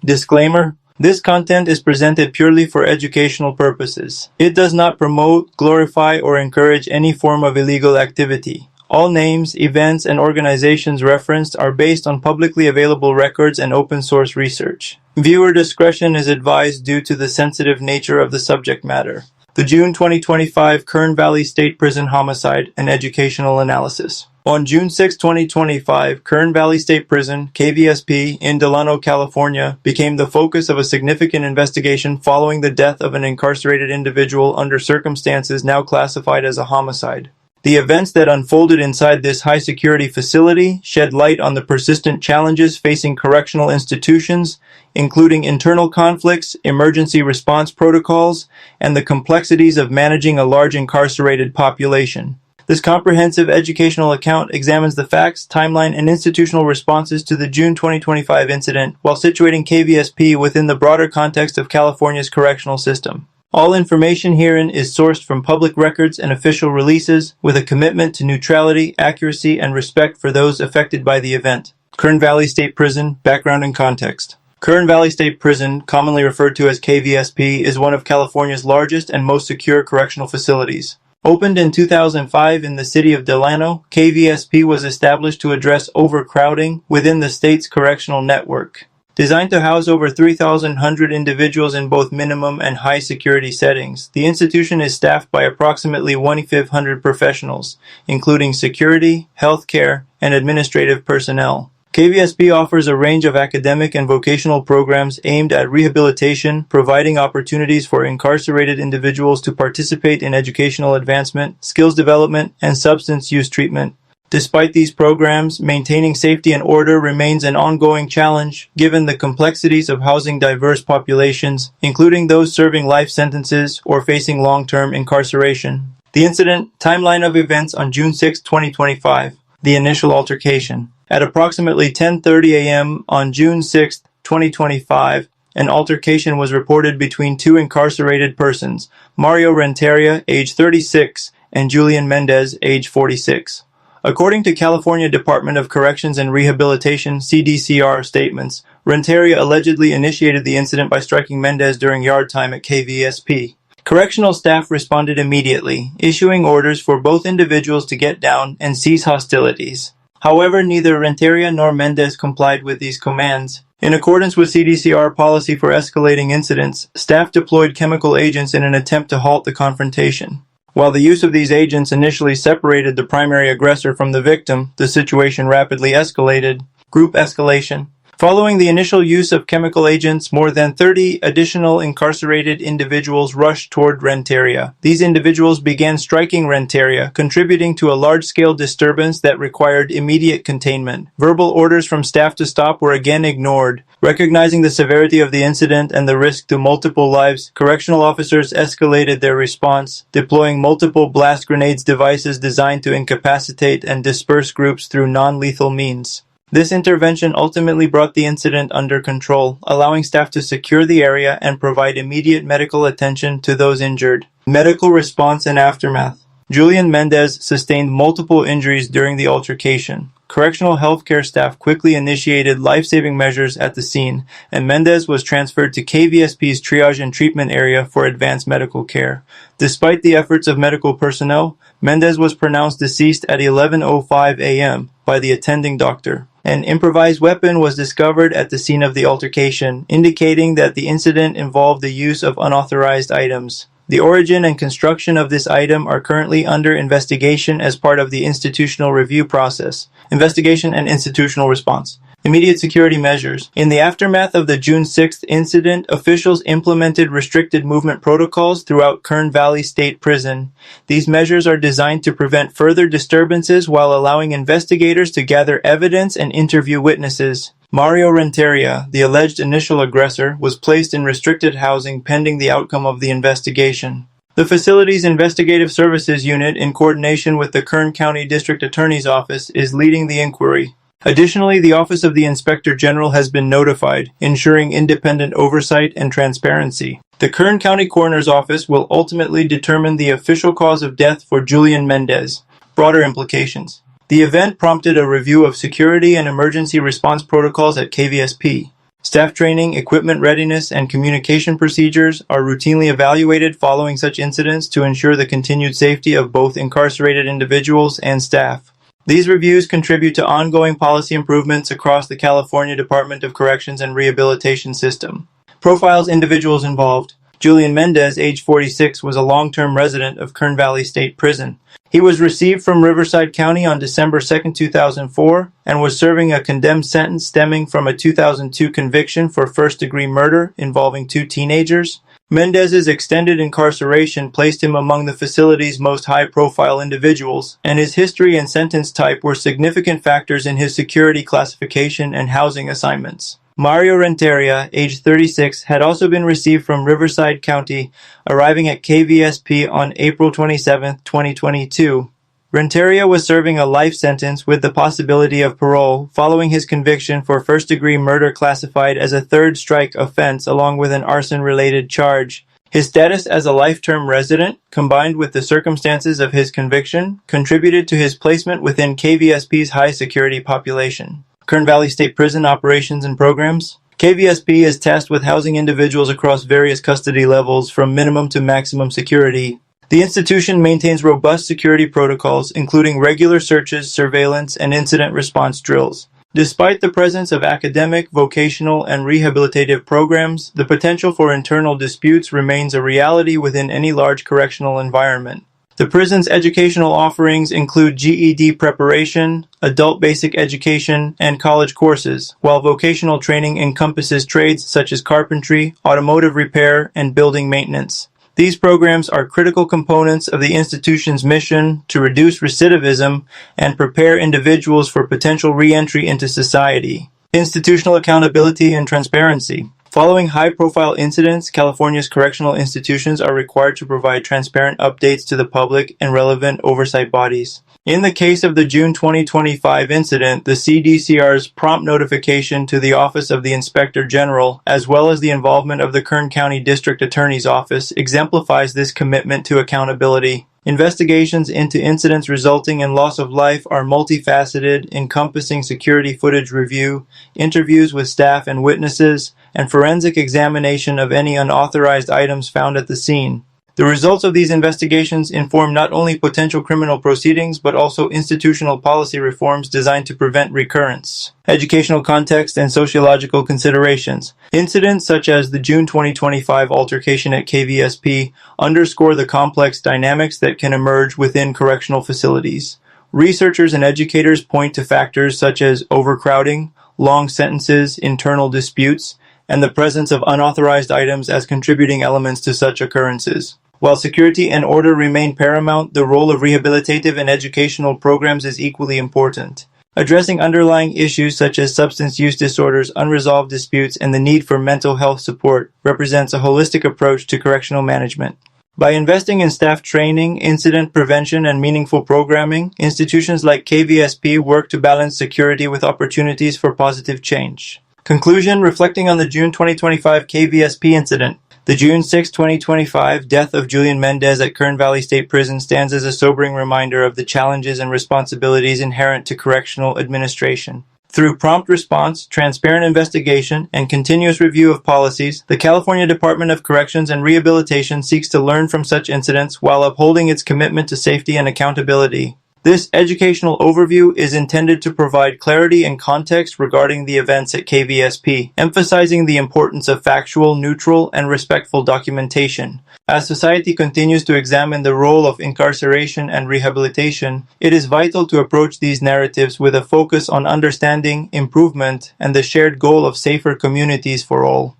Disclaimer: this content is presented purely for educational purposes. It does not promote, glorify, or encourage any form of illegal activity. All names, events, and organizations referenced are based on publicly available records and open source research. Viewer discretion is advised due to the sensitive nature of the subject matter. The June 2025 Kern Valley State Prison Homicide and Educational Analysis. On June 6, 2025, Kern Valley State Prison, KVSP, in Delano, California, became the focus of a significant investigation following the death of an incarcerated individual under circumstances now classified as a homicide. The events that unfolded inside this high-security facility shed light on the persistent challenges facing correctional institutions, including internal conflicts, emergency response protocols, and the complexities of managing a large incarcerated population. This comprehensive educational account examines the facts, timeline, and institutional responses to the June 2025 incident while situating KVSP within the broader context of California's correctional system. All information herein is sourced from public records and official releases with a commitment to neutrality, accuracy, and respect for those affected by the event. Kern Valley State Prison, background and context. Kern Valley State Prison, commonly referred to as KVSP, is one of California's largest and most secure correctional facilities. Opened in 2005 in the city of Delano, KVSP was established to address overcrowding within the state's correctional network. Designed to house over 3,100 individuals in both minimum and high security settings, the institution is staffed by approximately 2,500 professionals, including security, healthcare, and administrative personnel. KVSP offers a range of academic and vocational programs aimed at rehabilitation, providing opportunities for incarcerated individuals to participate in educational advancement, skills development, and substance use treatment. Despite these programs, maintaining safety and order remains an ongoing challenge given the complexities of housing diverse populations, including those serving life sentences or facing long-term incarceration. The incident timeline of events on June 6, 2025. The initial altercation. At approximately 10:30 a.m. on June 6, 2025, an altercation was reported between two incarcerated persons, Mario Renteria, age 36, and Julian Mendez, age 46. According to California Department of Corrections and Rehabilitation (CDCR) statements, Renteria allegedly initiated the incident by striking Mendez during yard time at KVSP. Correctional staff responded immediately, issuing orders for both individuals to get down and cease hostilities. However, neither Renteria nor Mendez complied with these commands. In accordance with CDCR policy for escalating incidents, staff deployed chemical agents in an attempt to halt the confrontation. While the use of these agents initially separated the primary aggressor from the victim, the situation rapidly escalated. Group escalation. Following the initial use of chemical agents, more than 30 additional incarcerated individuals rushed toward Renteria. These individuals began striking Renteria, contributing to a large-scale disturbance that required immediate containment. Verbal orders from staff to stop were again ignored. Recognizing the severity of the incident and the risk to multiple lives, correctional officers escalated their response, deploying multiple blast grenades devices designed to incapacitate and disperse groups through non-lethal means. This intervention ultimately brought the incident under control, allowing staff to secure the area and provide immediate medical attention to those injured. Medical response and aftermath. Julian Mendez sustained multiple injuries during the altercation. Correctional healthcare staff quickly initiated life-saving measures at the scene, and Mendez was transferred to KVSP's triage and treatment area for advanced medical care. Despite the efforts of medical personnel, Mendez was pronounced deceased at 11:05 a.m. by the attending doctor. An improvised weapon was discovered at the scene of the altercation, indicating that the incident involved the use of unauthorized items. The origin and construction of this item are currently under investigation as part of the institutional review process. Investigation and institutional response. Immediate security measures. In the aftermath of the June 6th incident, officials implemented restricted movement protocols throughout Kern Valley State Prison. These measures are designed to prevent further disturbances while allowing investigators to gather evidence and interview witnesses. Mario Renteria, the alleged initial aggressor, was placed in restricted housing pending the outcome of the investigation. The facility's Investigative Services Unit, in coordination with the Kern County District Attorney's Office, is leading the inquiry. Additionally, the Office of the Inspector General has been notified, ensuring independent oversight and transparency. The Kern County Coroner's Office will ultimately determine the official cause of death for Julian Mendez. Broader implications. The event prompted a review of security and emergency response protocols at KVSP. Staff training, equipment readiness, and communication procedures are routinely evaluated following such incidents to ensure the continued safety of both incarcerated individuals and staff. These reviews contribute to ongoing policy improvements across the California Department of Corrections and Rehabilitation system. Profiles individuals involved. Julian Mendez, age 46, was a long-term resident of Kern Valley State Prison. He was received from Riverside County on December 2, 2004, and was serving a condemned sentence stemming from a 2002 conviction for first-degree murder involving 2 teenagers. Mendez's extended incarceration placed him among the facility's most high-profile individuals, and his history and sentence type were significant factors in his security classification and housing assignments. Mario Renteria, age 36, had also been received from Riverside County, arriving at KVSP on April 27, 2022. Renteria was serving a life sentence with the possibility of parole following his conviction for first-degree murder classified as a third-strike offense along with an arson-related charge. His status as a life-term resident, combined with the circumstances of his conviction, contributed to his placement within KVSP's high-security population. Kern Valley State Prison operations and programs. KVSP is tasked with housing individuals across various custody levels from minimum to maximum security. The institution maintains robust security protocols, including regular searches, surveillance, and incident response drills. Despite the presence of academic, vocational, and rehabilitative programs, the potential for internal disputes remains a reality within any large correctional environment. The prison's educational offerings include GED preparation, adult basic education, and college courses, while vocational training encompasses trades such as carpentry, automotive repair, and building maintenance. These programs are critical components of the institution's mission to reduce recidivism and prepare individuals for potential re-entry into society. Institutional accountability and transparency. Following high-profile incidents, California's correctional institutions are required to provide transparent updates to the public and relevant oversight bodies. In the case of the June 2025 incident, the CDCR's prompt notification to the Office of the Inspector General, as well as the involvement of the Kern County District Attorney's Office, exemplifies this commitment to accountability. Investigations into incidents resulting in loss of life are multifaceted, encompassing security footage review, interviews with staff and witnesses, and forensic examination of any unauthorized items found at the scene. The results of these investigations inform not only potential criminal proceedings, but also institutional policy reforms designed to prevent recurrence. Educational context and sociological considerations. Incidents such as the June 2025 altercation at KVSP underscore the complex dynamics that can emerge within correctional facilities. Researchers and educators point to factors such as overcrowding, long sentences, internal disputes, and the presence of unauthorized items as contributing elements to such occurrences. While security and order remain paramount, the role of rehabilitative and educational programs is equally important. Addressing underlying issues such as substance use disorders, unresolved disputes, and the need for mental health support represents a holistic approach to correctional management. By investing in staff training, incident prevention, and meaningful programming, institutions like KVSP work to balance security with opportunities for positive change. Conclusion: reflecting on the June 2025 KVSP incident. The June 6, 2025 death of Julian Mendez at Kern Valley State Prison stands as a sobering reminder of the challenges and responsibilities inherent to correctional administration. Through prompt response, transparent investigation, and continuous review of policies, the California Department of Corrections and Rehabilitation seeks to learn from such incidents while upholding its commitment to safety and accountability. This educational overview is intended to provide clarity and context regarding the events at KVSP, emphasizing the importance of factual, neutral, and respectful documentation. As society continues to examine the role of incarceration and rehabilitation, it is vital to approach these narratives with a focus on understanding, improvement, and the shared goal of safer communities for all.